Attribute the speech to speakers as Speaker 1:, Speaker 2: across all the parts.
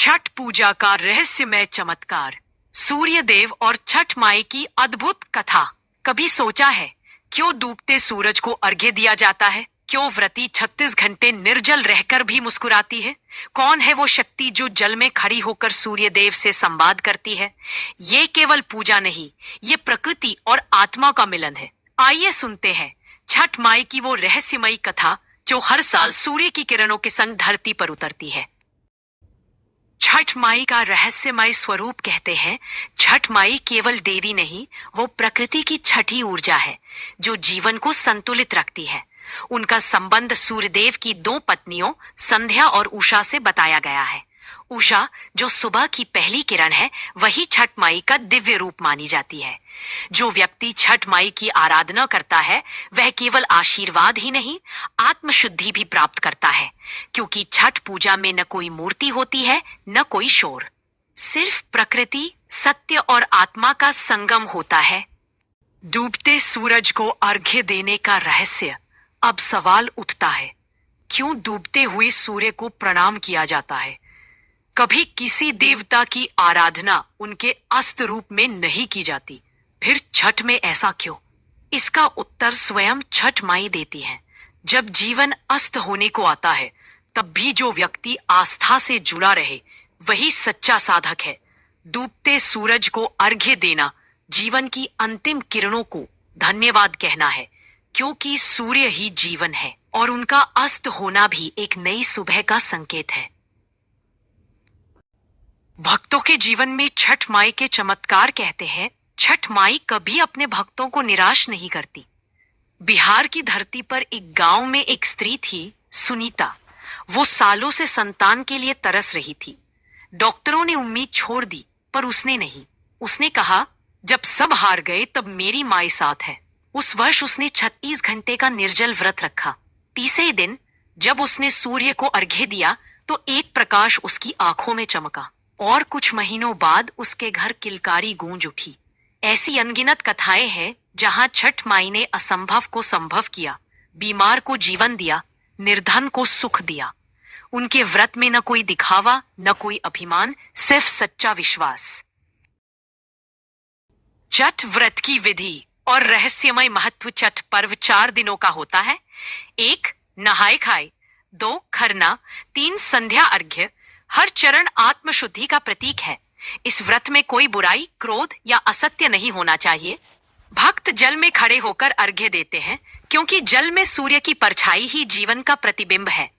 Speaker 1: छठ पूजा का रहस्यमय चमत्कार, सूर्य देव और छठ माई की अद्भुत कथा। कभी सोचा है क्यों डूबते सूरज को अर्घ्य दिया जाता है? क्यों व्रती 36 घंटे निर्जल रहकर भी मुस्कुराती है? कौन है वो शक्ति जो जल में खड़ी होकर सूर्य देव से संवाद करती है? ये केवल पूजा नहीं, ये प्रकृति और आत्मा का मिलन है। आइए सुनते हैं छठ माई की वो रहस्यमयी कथा जो हर साल सूर्य की किरणों के संग धरती पर उतरती है। छठ माई का रहस्यमय स्वरूप कहते हैं, छठ माई केवल देवी नहीं, वो प्रकृति की छठी ऊर्जा है जो जीवन को संतुलित रखती है। उनका संबंध सूर्यदेव की 2 पत्नियों संध्या और उषा से बताया गया है। उषा जो सुबह की पहली किरण है, वही छठ माई का दिव्य रूप मानी जाती है। जो व्यक्ति छठ माई की आराधना करता है, वह केवल आशीर्वाद ही नहीं, आत्मशुद्धि भी प्राप्त करता है, क्योंकि छठ पूजा में न कोई मूर्ति होती है, न कोई शोर, सिर्फ प्रकृति, सत्य और आत्मा का संगम होता है। डूबते सूरज को अर्घ्य देने का रहस्य। अब सवाल उठता है, क्यों डूबते हुए सूर्य को प्रणाम किया जाता है? कभी किसी देवता की आराधना उनके अस्त रूप में नहीं की जाती, फिर छठ में ऐसा क्यों? इसका उत्तर स्वयं छठ माई देती है। जब जीवन अस्त होने को आता है, तब भी जो व्यक्ति आस्था से जुड़ा रहे, वही सच्चा साधक है। डूबते सूरज को अर्घ्य देना जीवन की अंतिम किरणों को धन्यवाद कहना है, क्योंकि सूर्य ही जीवन है और उनका अस्त होना भी एक नई सुबह का संकेत है। भक्तों के जीवन में छठ माई के चमत्कार कहते हैं, छठ माई कभी अपने भक्तों को निराश नहीं करती। बिहार की धरती पर एक गांव में एक स्त्री थी, सुनीता। वो सालों से संतान के लिए तरस रही थी। डॉक्टरों ने उम्मीद छोड़ दी, पर उसने नहीं। उसने कहा, जब सब हार गए तब मेरी माई साथ है। उस वर्ष उसने 36 घंटे का निर्जल व्रत रखा। तीसरे दिन जब उसने सूर्य को अर्घ्य दिया, तो एक प्रकाश उसकी आंखों में चमका और कुछ महीनों बाद उसके घर किलकारी गूंज उठी। ऐसी अनगिनत कथाएं हैं जहां छठ माई ने असंभव को संभव किया, बीमार को जीवन दिया, निर्धन को सुख दिया। उनके व्रत में न कोई दिखावा, न कोई अभिमान, सिर्फ सच्चा विश्वास। छठ व्रत की विधि और रहस्यमय महत्व। छठ पर्व 4 दिनों का होता है। 1 नहाय खाए, 2 खरना, 3 संध्या अर्घ्य। हर चरण आत्मशुद्धि का प्रतीक है। इस व्रत में कोई बुराई, क्रोध या असत्य नहीं होना चाहिए। भक्त जल में खड़े होकर अर्घ्य देते हैं, क्योंकि जल में सूर्य की परछाई ही जीवन का प्रतिबिंब है।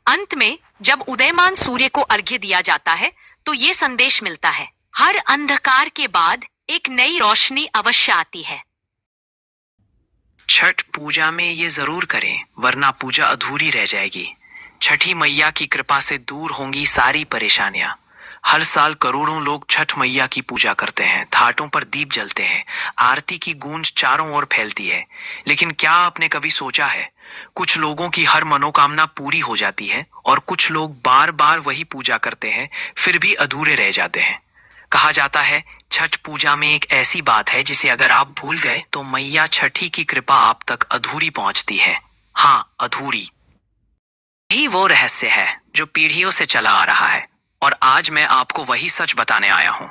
Speaker 1: अंत में जब उदयमान सूर्य को अर्घ्य दिया जाता है, तो ये संदेश मिलता है, हर अंधकार के बाद एक नई रोशनी अवश्य आती है।
Speaker 2: छठ पूजा में ये जरूर करें, वरना पूजा अधूरी रह जाएगी। छठी मैया की कृपा से दूर होंगी सारी परेशानियां। हर साल करोड़ों लोग छठ मैया की पूजा करते हैं, घाटों पर दीप जलते हैं, आरती की गूंज चारों ओर फैलती है। लेकिन क्या आपने कभी सोचा है, कुछ लोगों की हर मनोकामना पूरी हो जाती है और कुछ लोग बार बार वही पूजा करते हैं, फिर भी अधूरे रह जाते हैं। कहा जाता है, छठ पूजा में एक ऐसी बात है जिसे अगर आप भूल गए तो मैया छठी की कृपा आप तक अधूरी पहुंचती है। हाँ, अधूरी। यही वो रहस्य है जो पीढ़ियों से चला आ रहा है, और आज मैं आपको वही सच बताने आया हूं।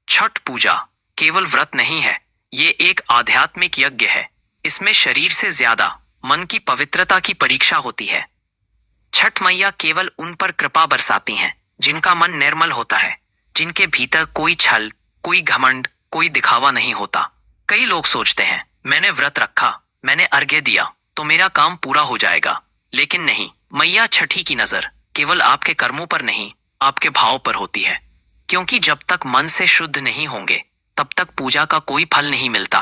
Speaker 2: छठ पूजा केवल व्रत नहीं है, ये एक आध्यात्मिक यज्ञ है। इसमें शरीर से ज्यादा मन की पवित्रता की परीक्षा होती है। छठ मैया केवल उन पर कृपा बरसाती हैं जिनका मन निर्मल होता है, जिनके भीतर कोई छल, कोई घमंड, कोई दिखावा नहीं होता। कई लोग सोचते हैं, मैंने व्रत रखा, मैंने अर्घ्य दिया, तो मेरा काम पूरा हो जाएगा। लेकिन नहीं, मैया छठी की नजर केवल आपके कर्मों पर नहीं, आपके भाव पर होती है। क्योंकि जब तक मन से शुद्ध नहीं होंगे, तब तक पूजा का कोई फल नहीं मिलता।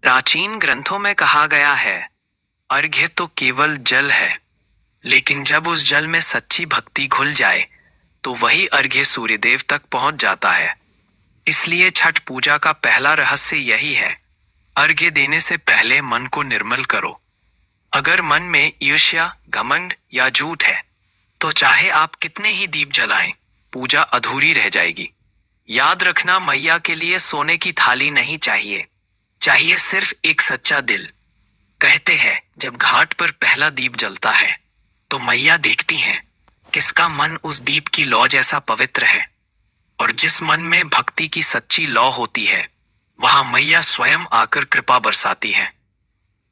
Speaker 2: प्राचीन ग्रंथों में कहा गया है, अर्घ्य तो केवल जल है, लेकिन जब उस जल में सच्ची भक्ति घुल जाए, तो वही अर्घ्य सूर्यदेव तक पहुंच जाता है। इसलिए छठ पूजा का पहला रहस्य यही है, अर्घ्य देने से पहले मन को निर्मल करो। अगर मन में ईर्ष्या, घमंड या झूठ है, तो चाहे आप कितने ही दीप जलाएं, पूजा अधूरी रह जाएगी। याद रखना, मैया के लिए सोने की थाली नहीं चाहिए, चाहिए सिर्फ एक सच्चा दिल। कहते हैं, जब घाट पर पहला दीप जलता है, तो मैया देखती हैं किसका मन उस दीप की लौ जैसा पवित्र है। और जिस मन में भक्ति की सच्ची लौ होती है, वहां मैया स्वयं आकर कृपा बरसाती है।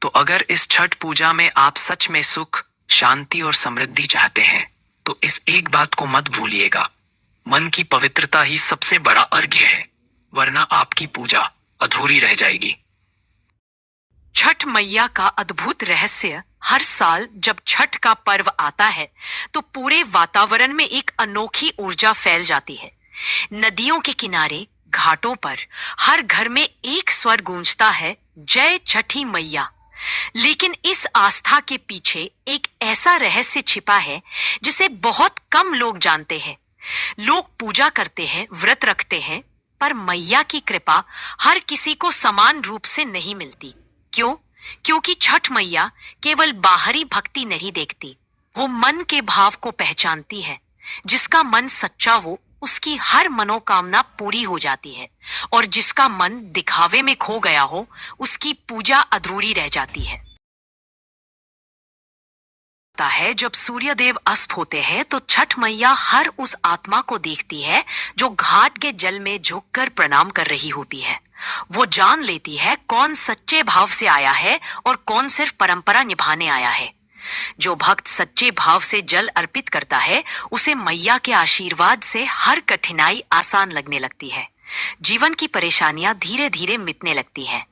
Speaker 2: तो अगर इस छठ पूजा में आप सच में सुख, शांति और समृद्धि चाहते हैं, तो इस एक बात को मत भूलिएगा, मन की पवित्रता ही सबसे बड़ा अर्घ्य है, वरना आपकी पूजा अधूरी रह जाएगी।
Speaker 1: छठ मैया का अद्भुत रहस्य। हर साल जब छठ का पर्व आता है तो पूरे वातावरण में एक अनोखी ऊर्जा फैल जाती है। नदियों के किनारे, घाटों पर हर घर में एक स्वर गूंजता है, जय छठी मैया। लेकिन इस आस्था के पीछे एक ऐसा रहस्य छिपा है जिसे बहुत कम लोग जानते हैं। लोग पूजा करते हैं, व्रत रखते हैं, पर मैया की कृपा हर किसी को समान रूप से नहीं मिलती। क्यों? क्योंकि छठ मैया केवल बाहरी भक्ति नहीं देखती, वो मन के भाव को पहचानती है। जिसका मन सच्चा हो, उसकी हर मनोकामना पूरी हो जाती है, और जिसका मन दिखावे में खो गया हो, उसकी पूजा अधूरी रह जाती है। जब सूर्य देव अस्त होते हैं तो छठ मैया हर उस आत्मा को देखती है जो घाट के जल में झुककर प्रणाम कर रही होती है। वो जान लेती है कौन सच्चे भाव से आया है और कौन सिर्फ परंपरा निभाने आया है। जो भक्त सच्चे भाव से जल अर्पित करता है, उसे मैया के आशीर्वाद से हर कठिनाई आसान लगने लगती है। जीवन की परेशानियां धीरे धीरे मिटने लगती हैं,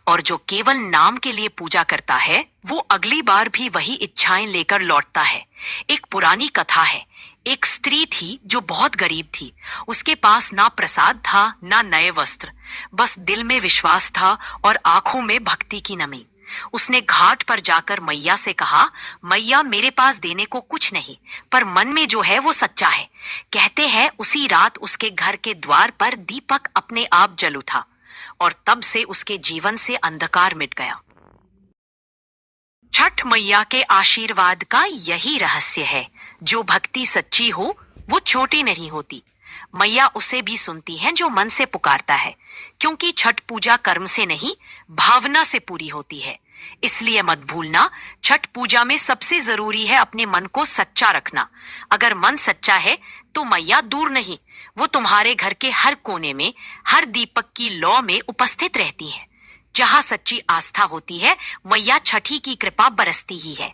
Speaker 1: और जो केवल नाम के लिए पूजा करता है, वो अगली बार भी वही इच्छाएं लेकर लौटता है। एक पुरानी कथा है। एक स्त्री थी जो बहुत गरीब थी। उसके पास ना प्रसाद था, ना नए वस्त्र, बस दिल में विश्वास था और आंखों में भक्ति की नमी। उसने घाट पर जाकर मैया से कहा, मैया मेरे पास देने को कुछ नहीं, पर मन में जो है वो सच्चा है। कहते हैं उसी रात उसके घर के द्वार पर दीपक अपने आप जल उठा, और तब से उसके जीवन से अंधकार मिट गया। छठ मैया के आशीर्वाद का यही रहस्य है। जो भक्ति सच्ची हो, वो छोटी नहीं होती। मैया उसे भी सुनती है जो मन से पुकारता है, क्योंकि छठ पूजा कर्म से नहीं, भावना से पूरी होती है। इसलिए मत भूलना, छठ पूजा में सबसे जरूरी है अपने मन को सच्चा रखना। अगर मन सच्चा है तो मैया दूर नहीं, वो तुम्हारे घर के हर कोने में, हर दीपक की लौ में उपस्थित रहती है। जहां सच्ची आस्था होती है, मैया छठी की कृपा बरसती ही है।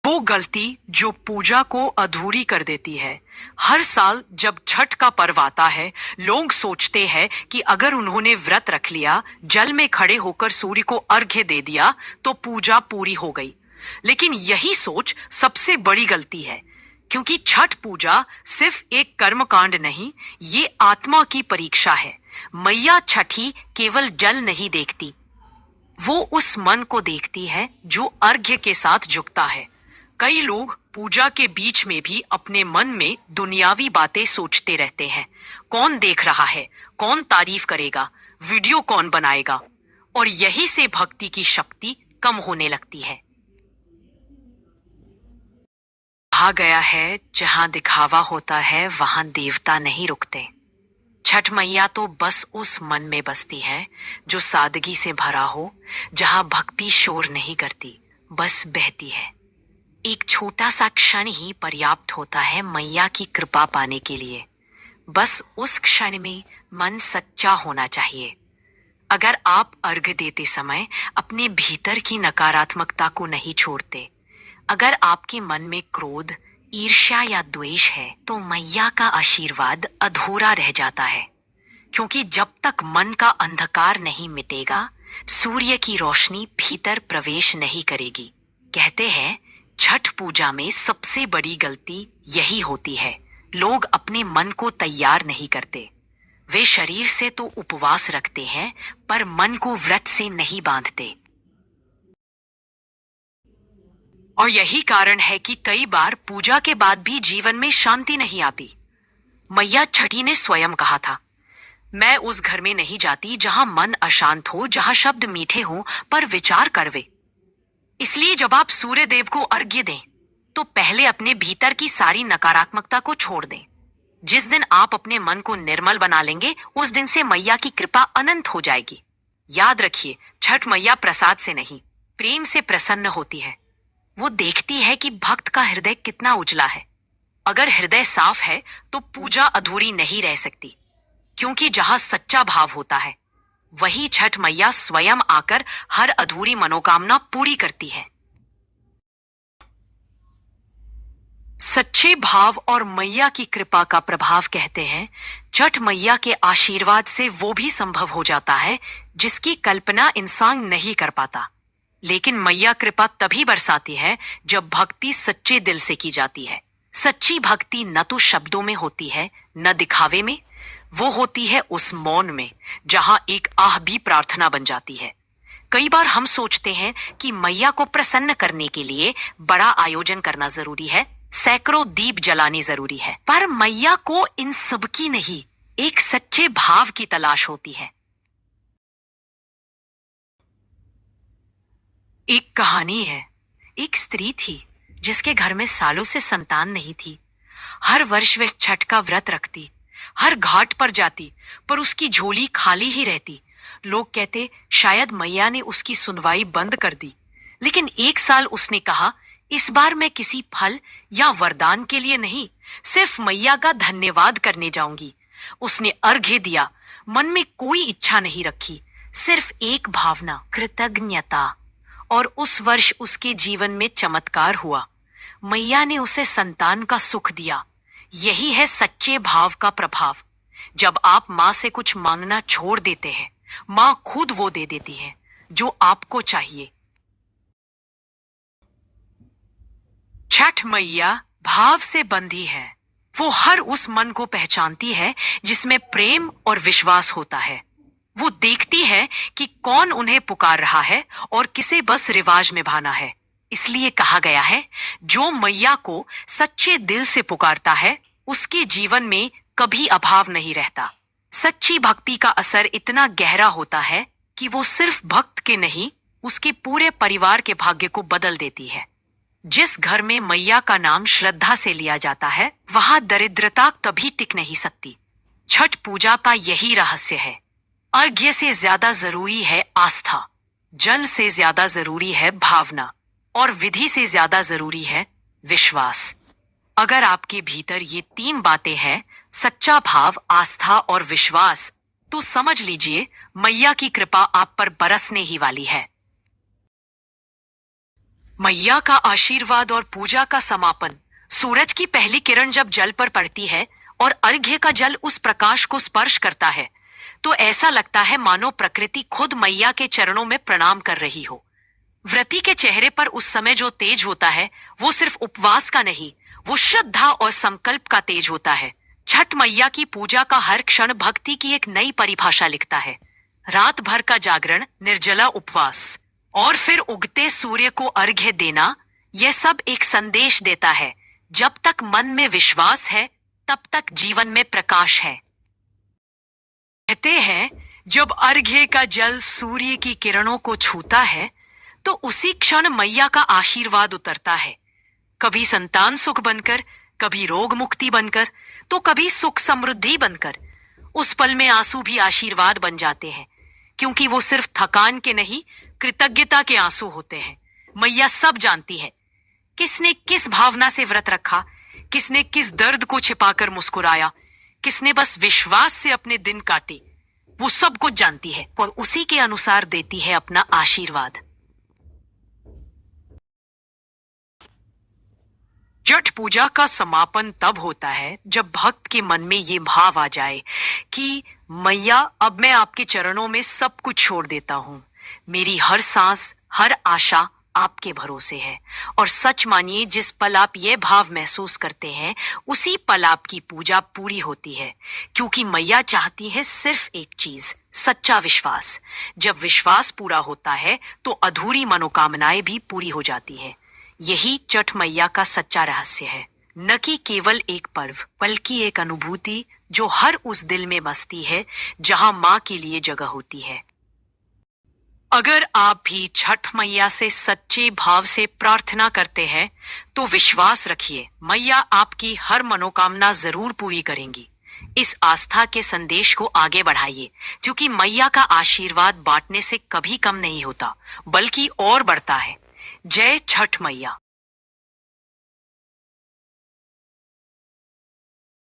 Speaker 1: वो गलती जो पूजा को अधूरी कर देती है। हर साल जब छठ का पर्व आता है, लोग सोचते हैं कि अगर उन्होंने व्रत रख लिया, जल में खड़े होकर सूर्य को अर्घ्य दे दिया, तो पूजा पूरी हो गई। लेकिन यही सोच सबसे बड़ी गलती है, क्योंकि छठ पूजा सिर्फ एक कर्मकांड नहीं, ये आत्मा की परीक्षा है। मैया छठी केवल जल नहीं देखती, वो उस मन को देखती है जो अर्घ्य के साथ झुकता है। कई लोग पूजा के बीच में भी अपने मन में दुनियावी बातें सोचते रहते हैं। कौन देख रहा है, कौन तारीफ करेगा, वीडियो कौन बनाएगा, और यही से भक्ति की शक्ति कम होने लगती है। कहा गया है, जहां दिखावा होता है वहां देवता नहीं रुकते। छठ मैया तो बस उस मन में बसती है जो सादगी से भरा हो, जहां भक्ति शोर नहीं करती, बस बहती है। एक छोटा सा क्षण ही पर्याप्त होता है मैया की कृपा पाने के लिए। बस उस क्षण में मन सच्चा होना चाहिए। अगर आप अर्घ्य देते समय अपने भीतर की नकारात्मकता को नहीं छोड़ते, अगर आपके मन में क्रोध, ईर्ष्या या द्वेष है, तो मैया का आशीर्वाद अधूरा रह जाता है। क्योंकि जब तक मन का अंधकार नहीं मिटेगा, सूर्य की रोशनी भीतर प्रवेश नहीं करेगी। कहते हैं, छठ पूजा में सबसे बड़ी गलती यही होती है, लोग अपने मन को तैयार नहीं करते। वे शरीर से तो उपवास रखते हैं, पर मन को व्रत से नहीं बांधते। और यही कारण है कि कई बार पूजा के बाद भी जीवन में शांति नहीं आती। मैया छठी ने स्वयं कहा था, मैं उस घर में नहीं जाती जहां मन अशांत हो, जहां शब्द मीठे हो पर विचार करवे। इसलिए जब आप सूर्य देव को अर्घ्य दें, तो पहले अपने भीतर की सारी नकारात्मकता को छोड़ दें। जिस दिन आप अपने मन को निर्मल बना लेंगे, उस दिन से मैया की कृपा अनंत हो जाएगी। याद रखिए, छठ मैया प्रसाद से नहीं, प्रेम से प्रसन्न होती है। वो देखती है कि भक्त का हृदय कितना उजला है। अगर हृदय साफ है तो पूजा अधूरी नहीं रह सकती, क्योंकि जहां सच्चा भाव होता है वही छठ मैया स्वयं आकर हर अधूरी मनोकामना पूरी करती है। सच्चे भाव और मैया की कृपा का प्रभाव कहते हैं छठ मैया के आशीर्वाद से वो भी संभव हो जाता है जिसकी कल्पना इंसान नहीं कर पाता। लेकिन मैया कृपा तभी बरसाती है जब भक्ति सच्चे दिल से की जाती है। सच्ची भक्ति न तो शब्दों में होती है न दिखावे में, वो होती है उस मौन में जहां एक आह भी प्रार्थना बन जाती है। कई बार हम सोचते हैं कि मैया को प्रसन्न करने के लिए बड़ा आयोजन करना जरूरी है, सैकड़ों दीप जलाने जरूरी है, पर मैया को इन सब की नहीं, एक सच्चे भाव की तलाश होती है। एक कहानी है। एक स्त्री थी जिसके घर में सालों से संतान नहीं थी। हर वर्ष वह छठ का व्रत रखती, हर घाट पर जाती, पर उसकी झोली खाली ही रहती। लोग कहते शायद मैया ने उसकी सुनवाई बंद कर दी। लेकिन एक साल उसने कहा, इस बार मैं किसी फल या वरदान के लिए नहीं, सिर्फ मैया का धन्यवाद करने जाऊंगी। उसने अर्घ्य दिया, मन में कोई इच्छा नहीं रखी, सिर्फ एक भावना, कृतज्ञता। और उस वर्ष उसके जीवन में चमत्कार हुआ। मैया ने उसे संतान का सुख दिया। यही है सच्चे भाव का प्रभाव। जब आप माँ से कुछ मांगना छोड़ देते हैं, माँ खुद वो दे देती है जो आपको चाहिए। छठ मैया भाव से बंधी है। वो हर उस मन को पहचानती है जिसमें प्रेम और विश्वास होता है। वो देखती है कि कौन उन्हें पुकार रहा है और किसे बस रिवाज निभाना है। इसलिए कहा गया है, जो मैया को सच्चे दिल से पुकारता है उसके जीवन में कभी अभाव नहीं रहता। सच्ची भक्ति का असर इतना गहरा होता है कि वो सिर्फ भक्त के नहीं, उसके पूरे परिवार के भाग्य को बदल देती है। जिस घर में मैया का नाम श्रद्धा से लिया जाता है, वहां दरिद्रता कभी टिक नहीं सकती। छठ पूजा का यही रहस्य है। अर्घ्य से ज्यादा जरूरी है आस्था, जल से ज्यादा जरूरी है भावना, और विधि से ज्यादा जरूरी है विश्वास। अगर आपके भीतर ये तीन बातें हैं, सच्चा भाव, आस्था और विश्वास, तो समझ लीजिए मैया की कृपा आप पर बरसने ही वाली है। मैया का आशीर्वाद और पूजा का समापन। सूरज की पहली किरण जब जल पर पड़ती है और अर्घ्य का जल उस प्रकाश को स्पर्श करता है, तो ऐसा लगता है मानो प्रकृति खुद मैया के चरणों में प्रणाम कर रही हो। व्रती के चेहरे पर उस समय जो तेज होता है, वो सिर्फ उपवास का नहीं, वो श्रद्धा और संकल्प का तेज होता है। छठ मैया की पूजा का हर क्षण भक्ति की एक नई परिभाषा लिखता है। रात भर का जागरण, निर्जला उपवास और फिर उगते सूर्य को अर्घ्य देना, यह सब एक संदेश देता है, जब तक मन में विश्वास है तब तक जीवन में प्रकाश है। कहते हैं जब अर्घ्य का जल सूर्य की किरणों को छूता है तो उसी क्षण मैया का आशीर्वाद उतरता है। कभी संतान सुख बनकर, कभी रोग मुक्ति बनकर, तो कभी सुख समृद्धि बनकर। उस पल में आंसू भी आशीर्वाद बन जाते हैं, क्योंकि वो सिर्फ थकान के नहीं, कृतज्ञता के आंसू होते हैं। मैया सब जानती है, किसने किस भावना से व्रत रखा, किसने किस दर्द को छिपाकर मुस्कुराया, किसने बस विश्वास से अपने दिन काटे। वो सब कुछ जानती है और उसी के अनुसार देती है अपना आशीर्वाद। छठ पूजा का समापन तब होता है जब भक्त के मन में ये भाव आ जाए कि मैया, अब मैं आपके चरणों में सब कुछ छोड़ देता हूं। मेरी हर सांस, हर आशा आपके भरोसे है। और सच मानिए, जिस पल आप ये भाव महसूस करते हैं, उसी पल आपकी पूजा पूरी होती है, क्योंकि मैया चाहती है सिर्फ एक चीज, सच्चा विश्वास। जब विश्वास पूरा होता है तो अधूरी मनोकामनाएं भी पूरी हो जाती है। यही छठ मैया का सच्चा रहस्य है। न कि केवल एक पर्व, बल्कि एक अनुभूति जो हर उस दिल में बसती है जहां मां के लिए जगह होती है। अगर आप भी छठ मैया से सच्चे भाव से प्रार्थना करते हैं तो विश्वास रखिए, मैया आपकी हर मनोकामना जरूर पूरी करेंगी। इस आस्था के संदेश को आगे बढ़ाइए, क्योंकि मैया का आशीर्वाद बांटने से कभी कम नहीं होता, बल्कि और बढ़ता है। जय छठ मैया।